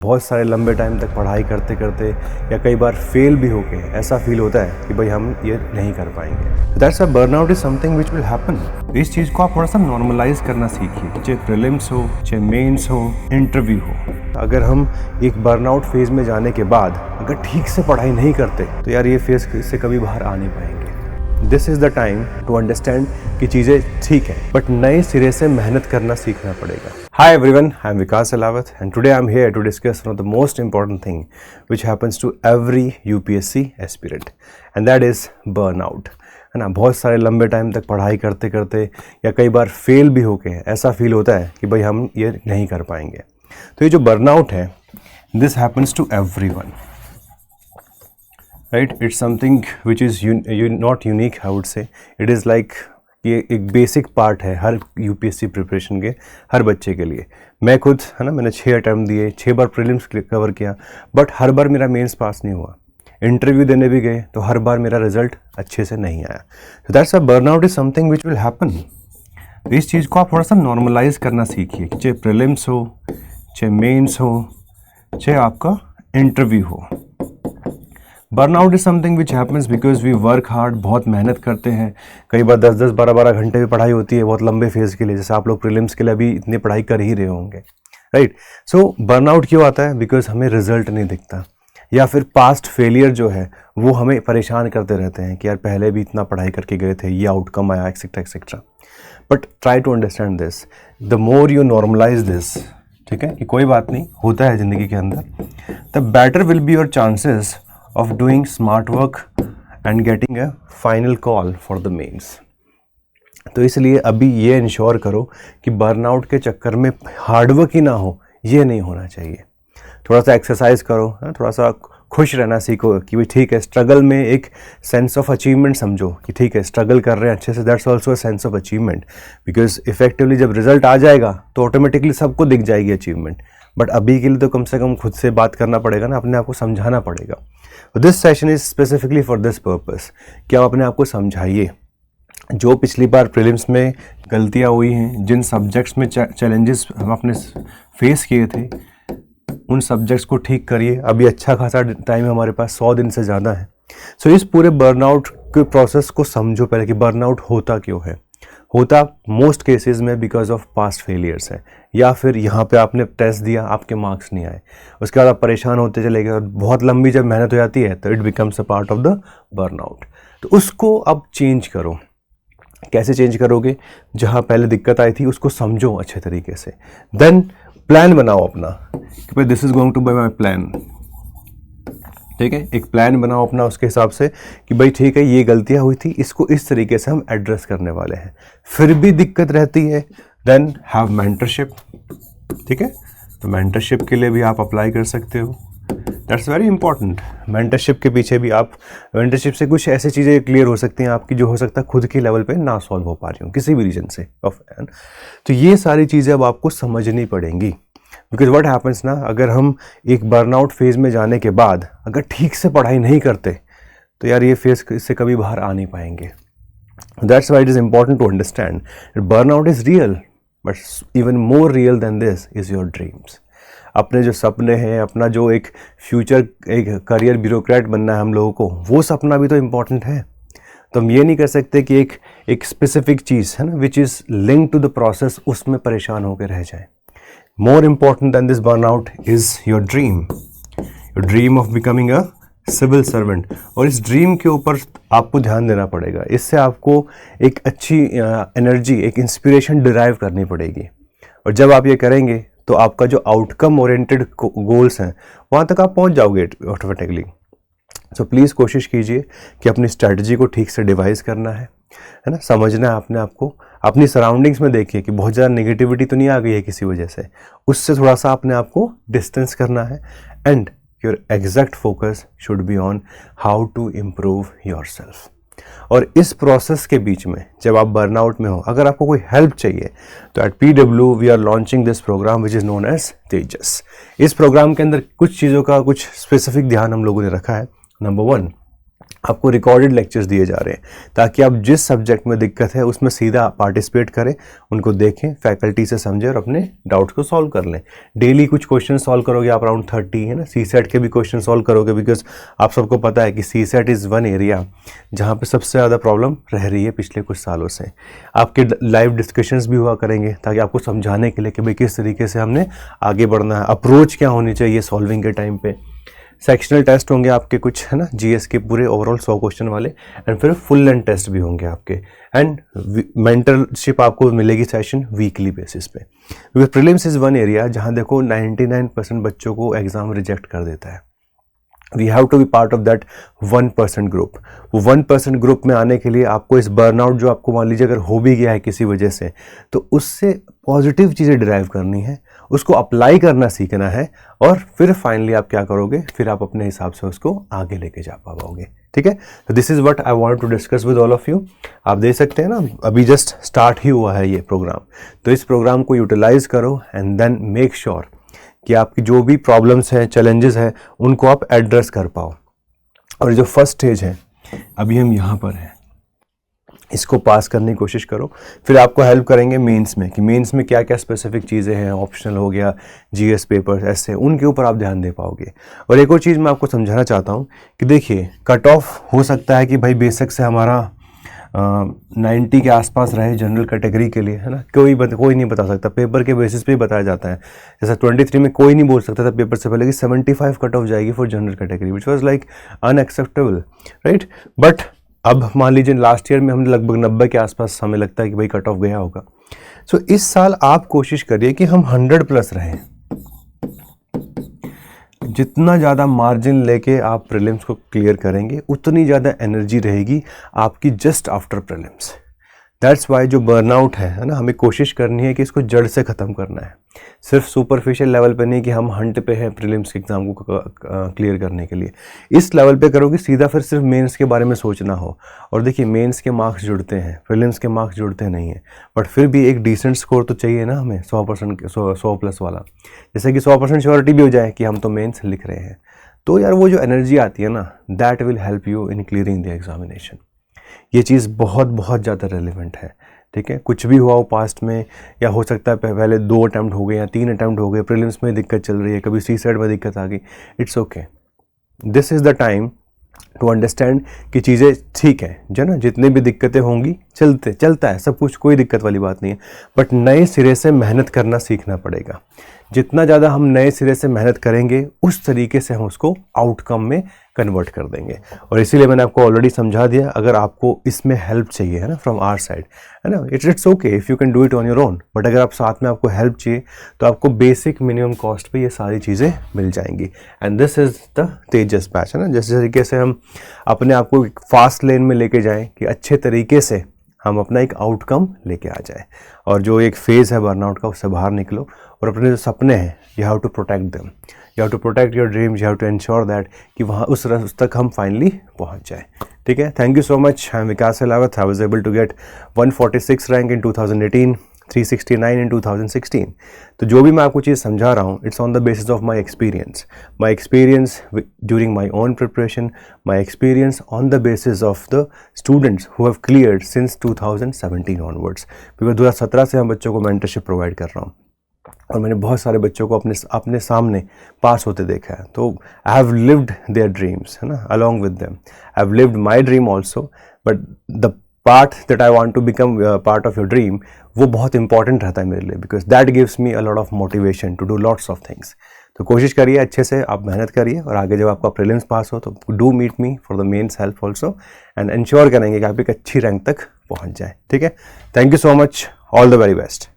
बहुत सारे लंबे टाइम तक पढ़ाई करते करते या कई बार फेल भी होके ऐसा फील होता है कि भाई हम ये नहीं कर पाएंगे। That's a burnout is something which will happen. इस चीज़ को आप थोड़ा सा नॉर्मलाइज करना सीखिए, चाहे प्रीलिम्स हो, चाहे मेंस हो, इंटरव्यू हो। अगर हम एक बर्नआउट फेज में जाने के बाद अगर ठीक से पढ़ाई नहीं करते तो यार ये फेज से कभी बाहर आ नहीं पाएंगे। This is the time to understand कि चीज़ें ठीक है बट नए सिरे से मेहनत करना सीखना पड़ेगा। Hi everyone, I am Vikas Selawat and today I am here to discuss one of the most important thing which happens to every UPSC aspirant and that is burnout। है ना, बहुत सारे लंबे टाइम तक पढ़ाई करते करते या कई बार फेल भी होके ऐसा फील होता है कि भाई हम ये नहीं कर पाएंगे। तो ये जो बर्नआउट है, this happens to everyone, right. It's something which is not unique, I would say it is like ये एक बेसिक पार्ट है हर यूपीएससी प्रिपरेशन के, हर बच्चे के लिए। मैं खुद, है ना, मैंने 6 अटैम्प्ट दिए, 6 बार प्रीलिम्स कवर किया, बट हर बार मेरा मेंस पास नहीं हुआ। इंटरव्यू देने भी गए तो हर बार मेरा रिजल्ट अच्छे से नहीं आया। तो that's a burnout is something which will happen. तो इस चीज़ को आप थोड़ा सा नॉर्मलाइज करना सीखिए, चाहे प्रीलिम्स हो, चाहे मेंस हो, चाहे आपका इंटरव्यू हो। Burnout is something which happens because we work hard, बहुत मेहनत करते हैं। कई बार 10-10, 12-12 घंटे भी पढ़ाई होती है बहुत लंबे फेज़ के लिए, जैसे आप लोग प्रीलिम्स के लिए अभी इतनी पढ़ाई कर ही रहे होंगे, राइट। सो बर्नआउट क्यों आता है? बिकॉज हमें रिजल्ट नहीं दिखता, या फिर पास्ट फेलियर जो है वो हमें परेशान करते रहते हैं कि यार पहले भी इतना पढ़ाई करके गए थे, ये आउटकम आया, etcetera etcetera. But try to understand this, the more you normalize this, ठीक है, कि कोई बात नहीं, होता है ज़िंदगी के अंदर, the better will be your chances of doing smart work and getting a final call for the mains। तो इसलिए अभी ये इंश्योर करो कि बर्नआउट के चक्कर में हार्डवर्क ही ना हो, ये नहीं होना चाहिए। थोड़ा सा एक्सरसाइज करो, थोड़ा सा खुश रहना सीखो कि भाई ठीक है, स्ट्रगल में एक सेंस ऑफ अचीवमेंट समझो कि ठीक है स्ट्रगल कर रहे हैं अच्छे से, that's also a sense of achievement. Because effectively जब रिजल्ट आ जाएगा तो ऑटोमेटिकली सबको दिख जाएगी अचीवमेंट, बट अभी के लिए तो कम से कम खुद से बात करना पड़ेगा ना, अपने आप को समझाना पड़ेगा। This session is specifically for this purpose कि आप अपने आप को समझाइए। जो पिछली बार प्रीलिम्स में गलतियाँ हुई हैं, जिन सब्जेक्ट्स में चैलेंजेस हम अपने फेस किए थे, उन सब्जेक्ट्स को ठीक करिए। अभी अच्छा खासा टाइम है हमारे पास, 100 दिन से ज़्यादा है। सो इस पूरे बर्नआउट के प्रोसेस को समझो पहले कि बर्नआउट होता क्यों है। होता मोस्ट केसेस में बिकॉज ऑफ पास्ट फेलियर्स है, या फिर यहाँ पे आपने टेस्ट दिया, आपके मार्क्स नहीं आए, उसके बाद आप परेशान होते चले गए और बहुत लंबी जब मेहनत हो जाती है तो it becomes a part of the burnout. तो उसको अब चेंज करो। कैसे चेंज करोगे? जहाँ पहले दिक्कत आई थी उसको समझो अच्छे तरीके से, देन प्लान बनाओ अपना कि भाई this is going to be my plan, ठीक है। एक प्लान बनाओ अपना उसके हिसाब से कि भाई ठीक है ये गलतियां हुई थी, इसको इस तरीके से हम एड्रेस करने वाले हैं। फिर भी दिक्कत रहती है, देन हैव मेंटरशिप, ठीक है। तो मेंटरशिप के लिए भी आप अप्लाई कर सकते हो, दैट्स वेरी इंपॉर्टेंट। मेंटरशिप के पीछे भी आप, मेंटरशिप से कुछ ऐसी चीज़ें क्लियर हो सकती हैं आपकी जो हो सकता है खुद के लेवल पे ना सॉल्व हो पा रही हूँ किसी भी रीजन से तो ये सारी चीज़ें अब आपको समझनी पड़ेंगी। बिकॉज व्हाट हैपन्स ना, अगर हम एक बर्नआउट फेज में जाने के बाद अगर ठीक से पढ़ाई नहीं करते तो यार ये फेज से कभी बाहर आ नहीं पाएंगे। That's why it is important to understand burnout is real, but even more real than this is your dreams. अपने जो सपने हैं, अपना जो एक फ्यूचर, एक करियर ब्यूरोक्रेट बनना है हम लोगों को, वो सपना भी तो इम्पॉर्टेंट है। तो हम ये नहीं कर सकते कि एक स्पेसिफिक चीज़ है ना which is link to the process, उसमें परेशान होकर रह जाए। More important than this burnout is your dream of becoming a civil servant। और इस ड्रीम के ऊपर आपको ध्यान देना पड़ेगा। इससे आपको एक अच्छी एनर्जी, एक इंस्पिरेशन डिराइव करनी पड़ेगी। और जब आप ये करेंगे तो आपका जो आउटकम ओरिएंटेड गोल्स हैं वहाँ तक आप पहुँच जाओगे ऑटोमेटिकली। सो प्लीज़ कोशिश कीजिए कि अपनी स्ट्रैटेजी को ठीक से डिवाइस करना है ना, समझना है अपने आप को। अपनी सराउंडिंग्स में देखिए कि बहुत ज़्यादा नेगेटिविटी तो नहीं आ गई है किसी वजह से, उससे थोड़ा सा अपने आप को डिस्टेंस करना है। And your exact focus should be on how to improve yourself. और इस प्रोसेस के बीच में जब आप बर्नआउट में हो, अगर आपको कोई हेल्प चाहिए तो at PW we are launching this program which is known as Tejas. इस प्रोग्राम के अंदर कुछ चीज़ों का कुछ स्पेसिफिक ध्यान हम लोगों ने रखा है। नंबर 1, आपको रिकॉर्डेड लेक्चर्स दिए जा रहे हैं ताकि आप जिस सब्जेक्ट में दिक्कत है उसमें सीधा पार्टिसिपेट करें, उनको देखें, फैकल्टी से समझें और अपने डाउट्स को सॉल्व कर लें। डेली कुछ क्वेश्चन सॉल्व करोगे आप, अराउंड 30 है ना, सीसेट के भी क्वेश्चन सॉल्व करोगे, बिकॉज आप सबको पता है कि सीसेट इज़ वन एरिया जहाँ पर सबसे ज़्यादा प्रॉब्लम रह रही है पिछले कुछ सालों से। आपके लाइव डिस्कशंस भी हुआ करेंगे ताकि आपको समझाने के लिए कि भाई किस तरीके से हमने आगे बढ़ना है, अप्रोच क्या होनी चाहिए सॉल्विंग के टाइम पे। सेक्शनल टेस्ट होंगे आपके कुछ, है ना, जीएस के पूरे ओवरऑल 100 क्वेश्चन वाले, एंड फिर फुल लेंथ टेस्ट भी होंगे आपके, एंड मेंटरशिप आपको मिलेगी सेशन वीकली बेसिस पे। Because prelims is one area जहाँ देखो 99% बच्चों को एग्ज़ाम रिजेक्ट कर देता है। We have to be part of that 1% group. वो 1% ग्रुप में आने के लिए आपको इस बर्नआउट जो आपको मान लीजिए अगर हो भी गया है किसी वजह से, तो उससे पॉजिटिव चीज़ें डिराइव करनी है, उसको अप्लाई करना सीखना है, और फिर फाइनली आप क्या करोगे, फिर आप अपने हिसाब से उसको आगे लेके जा पाओगे। ठीक है, तो this is what I want to discuss with all of you. आप देख सकते हैं ना, अभी जस्ट स्टार्ट ही हुआ है ये प्रोग्राम, तो इस प्रोग्राम को यूटिलाइज करो एंड देन मेक श्योर कि आपकी जो भी प्रॉब्लम्स हैं, चैलेंजेस हैं, उनको आप एड्रेस कर पाओ। और जो फर्स्ट स्टेज है, अभी हम यहाँ पर हैं, इसको पास करने की कोशिश करो। फिर आपको हेल्प करेंगे मेंस में कि मेंस में क्या क्या स्पेसिफिक चीज़ें हैं, ऑप्शनल हो गया, जीएस पेपर्स, ऐसे उनके ऊपर आप ध्यान दे पाओगे। और एक और चीज़ मैं आपको समझाना चाहता हूँ कि देखिए, कट ऑफ हो सकता है कि भाई बेसिक से हमारा 90 के आसपास रहे जनरल कैटेगरी के लिए, है ना, कोई नहीं बता सकता, पेपर के बेसिस पे ही बताया जाता है। जैसा 23 में कोई नहीं बोल सकता था पेपर से पहले कि 75 कट ऑफ जाएगी for general category, which was like unacceptable, right. But अब मान लीजिए लास्ट ईयर में हमने लगभग 90 के आसपास हमें लगता है कि भाई कट ऑफ गया होगा। सो इस साल आप कोशिश करिए कि हम 100+ रहें। जितना ज़्यादा मार्जिन लेके आप प्रीलिम्स को क्लियर करेंगे, उतनी ज़्यादा एनर्जी रहेगी आपकी just after prelims. That's why जो बर्नआउट है ना, हमें कोशिश करनी है कि इसको जड़ से ख़त्म करना है। सिर्फ सुपरफिशियल लेवल पे नहीं कि हम हंट पे हैं प्रीलिम्स के एग्ज़ाम को क्लियर करने के लिए। इस लेवल पे करोगे सीधा, फिर सिर्फ मेंस के बारे में सोचना हो। और देखिए, मेंस के मार्क्स जुड़ते हैं, प्रीलिम्स के मार्क्स जुड़ते नहीं हैं, बट फिर भी एक डिसेंट स्कोर तो चाहिए ना हमें, 100% 100+ वाला। जैसे कि 100% श्योरिटी भी हो जाए कि हम तो मेंस लिख रहे हैं, तो यार वो जो एनर्जी आती है ना, that will help you in clearing the examination. ये चीज़ बहुत बहुत ज़्यादा रेलिवेंट है। ठीक है, कुछ भी हुआ हो पास्ट में, या हो सकता है पहले 2 अटैम्प्ट हो गए या 3 अटैम्प्ट हो गए, प्रीलिम्स में दिक्कत चल रही है, कभी सीसेट में दिक्कत आ गई, it's okay. This is the time to understand कि चीज़ें ठीक है जो ना, जितनी भी दिक्कतें होंगी चलता है सब कुछ, कोई दिक्कत वाली बात नहीं है, बट नए सिरे से मेहनत करना सीखना पड़ेगा। जितना ज़्यादा हम नए सिरे से मेहनत करेंगे, उस तरीके से हम उसको आउटकम में कन्वर्ट कर देंगे। और इसीलिए मैंने आपको ऑलरेडी समझा दिया, अगर आपको इसमें हेल्प चाहिए, है ना, फ्रॉम आवर साइड, है ना, it's okay if you can do it on your own, but अगर आप साथ में आपको हेल्प चाहिए तो आपको बेसिक मिनिमम कॉस्ट पे ये सारी चीज़ें मिल जाएंगी। And this is the Tejas batch, है ना। जिस तरीके से हम अपने आप को एक फास्ट लेन में लेके जाएं कि अच्छे तरीके से हम अपना एक आउटकम लेके आ जाए, और जो एक फेज़ है बर्नआउट का, उससे बाहर निकलो, और अपने जो सपने हैं, you have to protect them, you have to protect your dreams, you have to ensure that कि वहाँ उस तक हम फाइनली पहुँच जाए। ठीक है, thank you so much. I am Vikas Selawat. I was able to get 146 rank in 2018, 369 in 2016। तो जो भी मैं आपको चीज़ समझा रहा हूँ, it's on the basis of my experience during my own preparation, my experience on the basis of the students who have cleared since 2017 onwards. Because 2017 से हम बच्चों को मेंटरशिप प्रोवाइड कर रहा हूँ, और मैंने बहुत सारे बच्चों को अपने सामने पास होते देखा है। तो I have lived their dreams, है ना, along with them. I have lived my dream also, but the part that I want to become part of your dream, वो बहुत इंपॉर्टेंट रहता है मेरे लिए, because that gives me a lot of motivation to do lots of things. तो कोशिश करिए अच्छे से, आप मेहनत करिए, और आगे जब आपका प्रीलिम्स पास हो तो do meet me for the mains help also, and ensure करेंगे कि आप एक अच्छी रैंक तक पहुँच जाए। ठीक है, thank you so much, all the very best.